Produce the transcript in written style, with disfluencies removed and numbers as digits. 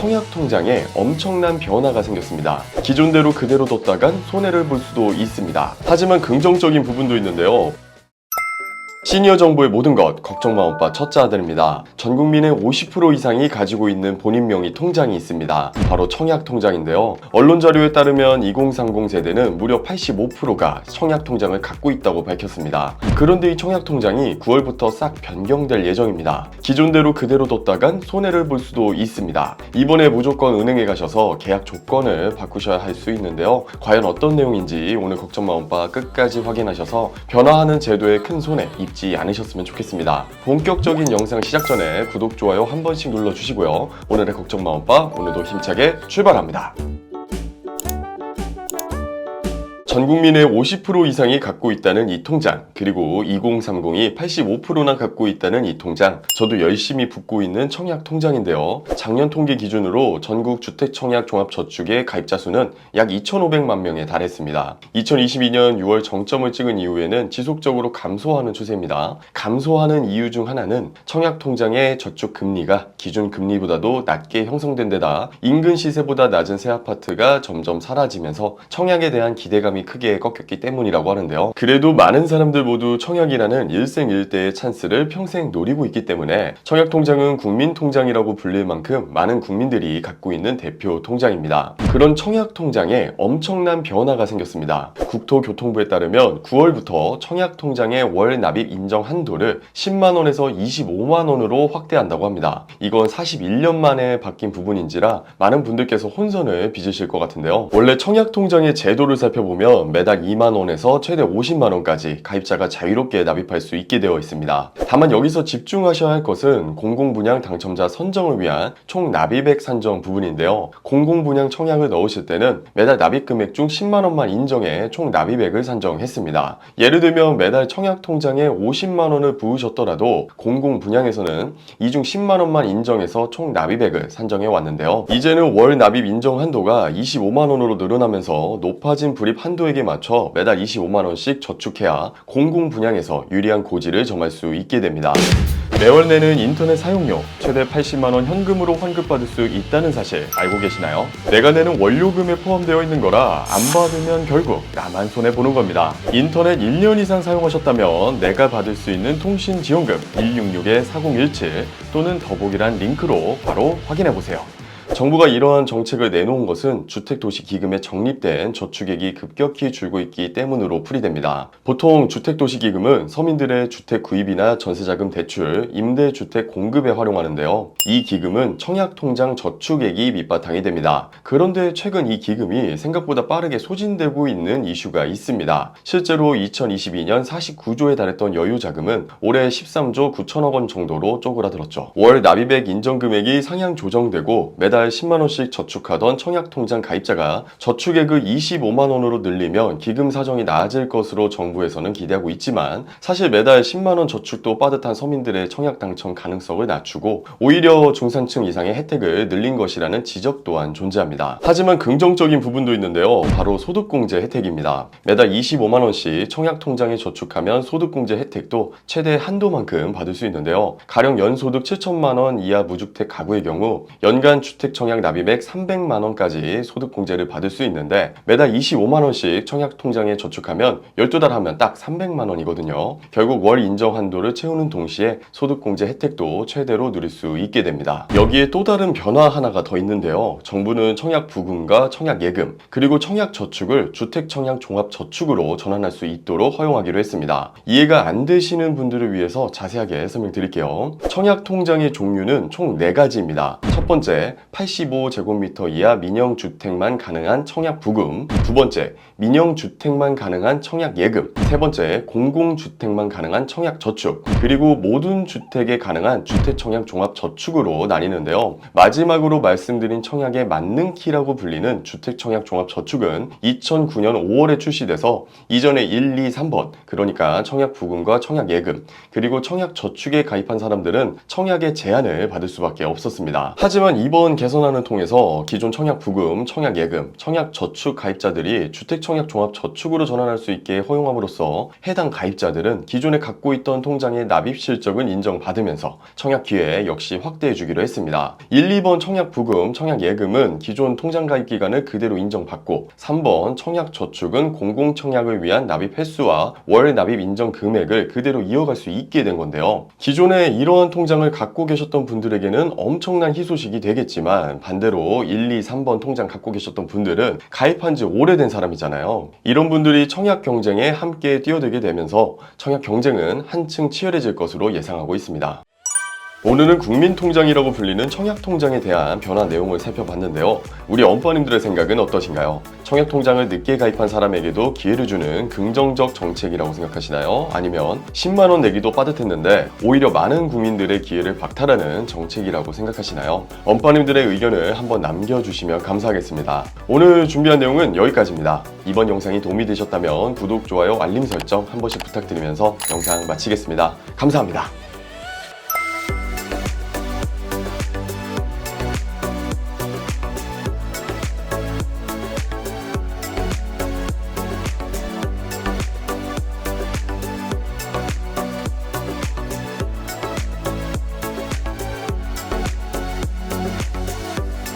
청약통장에 엄청난 변화가 생겼습니다. 기존대로 그대로 뒀다간 손해를 볼 수도 있습니다. 하지만 긍정적인 부분도 있는데요. 시니어 정보의 모든 것 걱정마 오빠 첫째 아들입니다. 전 국민의 50% 이상이 가지고 있는 본인 명의 통장이 있습니다. 바로 청약통장인데요. 언론 자료에 따르면 2030 세대는 무려 85%가 청약통장을 갖고 있다고 밝혔습니다. 그런데 이 청약통장이 9월부터 싹 변경될 예정입니다. 기존대로 그대로 뒀다간 손해를 볼 수도 있습니다. 이번에 무조건 은행에 가셔서 계약 조건을 바꾸셔야 할 수 있는데요. 과연 어떤 내용인지 오늘 걱정마 오빠 끝까지 확인하셔서 변화하는 제도에 큰 손해 입지 않으셨으면 좋겠습니다. 본격적인 영상 시작 전에 구독, 좋아요 한 번씩 눌러주시고요. 오늘의 걱정마 오빠 오늘도 힘차게 출발합니다. 전 국민의 50% 이상이 갖고 있다는 이 통장, 그리고 2030이 85%나 갖고 있다는 이 통장, 저도 열심히 붓고 있는 청약통장인데요. 작년 통계 기준으로 전국 주택청약종합저축의 가입자 수는 약 2,500만 명에 달했습니다. 2022년 6월 정점을 찍은 이후에는 지속적으로 감소하는 추세입니다. 감소하는 이유 중 하나는 청약통장의 저축 금리가 기준 금리보다도 낮게 형성된 데다 인근 시세보다 낮은 새 아파트가 점점 사라지면서 청약에 대한 기대감이 크게 꺾였기 때문이라고 하는데요. 그래도 많은 사람들 모두 청약이라는 일생일대의 찬스를 평생 노리고 있기 때문에 청약통장은 국민통장이라고 불릴 만큼 많은 국민들이 갖고 있는 대표 통장입니다. 그런 청약통장에 엄청난 변화가 생겼습니다. 국토교통부에 따르면 9월부터 청약통장의 월 납입 인정 한도를 10만원에서 25만원으로 확대한다고 합니다. 이건 41년 만에 바뀐 부분인지라 많은 분들께서 혼선을 빚으실 것 같은데요. 원래 청약통장의 제도를 살펴보면 매달 2만원에서 최대 50만원까지 가입자가 자유롭게 납입할 수 있게 되어 있습니다. 다만 여기서 집중하셔야 할 것은 공공분양 당첨자 선정을 위한 총 납입액 산정 부분인데요. 공공분양 청약을 넣으실 때는 매달 납입 금액 중 10만원만 인정해 총 납입액을 산정했습니다. 예를 들면 매달 청약통장에 50만원을 부으셨더라도 공공분양에서는 이 중 10만원만 인정해서 총 납입액을 산정해 왔는데요. 이제는 월 납입 인정 한도가 25만원으로 늘어나면서 높아진 불입 한도액에 맞춰 매달 25만원씩 저축해야 공공분양에서 유리한 고지를 정할 수 있게 됩니다. 매월 내는 인터넷 사용료 최대 80만원 현금으로 환급받을 수 있다는 사실 알고 계시나요? 내가 내는 원료금에 포함되어 있는 거라 안 받으면 결국 나만 손해보는 겁니다. 인터넷 1년 이상 사용하셨다면 내가 받을 수 있는 통신지원금 166-4017 또는 더보기란 링크로 바로 확인해보세요. 정부가 이러한 정책을 내놓은 것은 주택도시기금에 적립된 저축액이 급격히 줄고 있기 때문으로 풀이됩니다. 보통 주택도시기금은 서민들의 주택 구입이나 전세자금 대출, 임대주택 공급에 활용하는데요. 이 기금은 청약통장 저축액이 밑바탕이 됩니다. 그런데 최근 이 기금이 생각보다 빠르게 소진되고 있는 이슈가 있습니다. 실제로 2022년 49조에 달했던 여유자금은 올해 13조 9천억 원 정도로 쪼그라들었죠. 월 납입액 인정금액이 상향 조정되고 매달 10만원씩 저축하던 청약통장 가입자가 저축액을 25만원으로 늘리면 기금 사정이 나아질 것으로 정부에서는 기대하고 있지만 사실 매달 10만원 저축도 빠듯한 서민들의 청약 당첨 가능성을 낮추고 오히려 중산층 이상의 혜택을 늘린 것이라는 지적 또한 존재합니다. 하지만 긍정적인 부분도 있는데요. 바로 소득공제 혜택입니다. 매달 25만원씩 청약통장에 저축하면 소득공제 혜택도 최대 한도만큼 받을 수 있는데요. 가령 연소득 7천만원 이하 무주택 가구의 경우 연간 주택 청약 납입액 300만원까지 소득공제를 받을 수 있는데 매달 25만원씩 청약통장에 저축하면 12달 하면 딱 300만원이거든요. 결국 월 인정 한도를 채우는 동시에 소득공제 혜택도 최대로 누릴 수 있게 됩니다. 여기에 또 다른 변화 하나가 더 있는데요. 정부는 청약부금과 청약예금 그리고 청약저축을 주택청약종합저축으로 전환할 수 있도록 허용하기로 했습니다. 이해가 안 되시는 분들을 위해서 자세하게 설명드릴게요. 청약통장의 종류는 총 4가지입니다. 첫 번째, 85제곱미터 이하 민영주택만 가능한 청약부금, 두 번째, 민영주택만 가능한 청약예금, 세 번째, 공공주택만 가능한 청약저축, 그리고 모든 주택에 가능한 주택청약종합저축으로 나뉘는데요. 마지막으로 말씀드린 청약의 만능키라고 불리는 주택청약종합저축은 2009년 5월에 출시돼서 이전에 1, 2, 3번, 그러니까 청약부금과 청약예금, 그리고 청약저축에 가입한 사람들은 청약의 제한을 받을 수밖에 없었습니다. 하지만 이번 개선안을 통해서 기존 청약부금, 청약예금, 청약저축 가입자들이 주택청약종합저축으로 전환할 수 있게 허용함으로써 해당 가입자들은 기존에 갖고 있던 통장의 납입 실적을 인정받으면서 청약 기회 역시 확대해 주기로 했습니다. 1, 2번 청약부금, 청약예금은 기존 통장 가입 기간을 그대로 인정받고 3번 청약저축은 공공청약을 위한 납입 횟수와 월 납입 인정 금액을 그대로 이어갈 수 있게 된 건데요. 기존에 이러한 통장을 갖고 계셨던 분들에게는 엄청난 희소식이 되겠지만 반대로 1, 2, 3번 통장 갖고 계셨던 분들은 가입한 지 오래된 사람이잖아요. 이런 분들이 청약 경쟁에 함께 뛰어들게 되면서 청약 경쟁은 한층 치열해질 것으로 예상하고 있습니다. 오늘은 국민통장이라고 불리는 청약통장에 대한 변화 내용을 살펴봤는데요. 우리 엄빠님들의 생각은 어떠신가요? 청약통장을 늦게 가입한 사람에게도 기회를 주는 긍정적 정책이라고 생각하시나요? 아니면 10만원 내기도 빠듯했는데 오히려 많은 국민들의 기회를 박탈하는 정책이라고 생각하시나요? 엄빠님들의 의견을 한번 남겨주시면 감사하겠습니다. 오늘 준비한 내용은 여기까지입니다. 이번 영상이 도움이 되셨다면 구독, 좋아요, 알림 설정 한 번씩 부탁드리면서 영상 마치겠습니다. 감사합니다.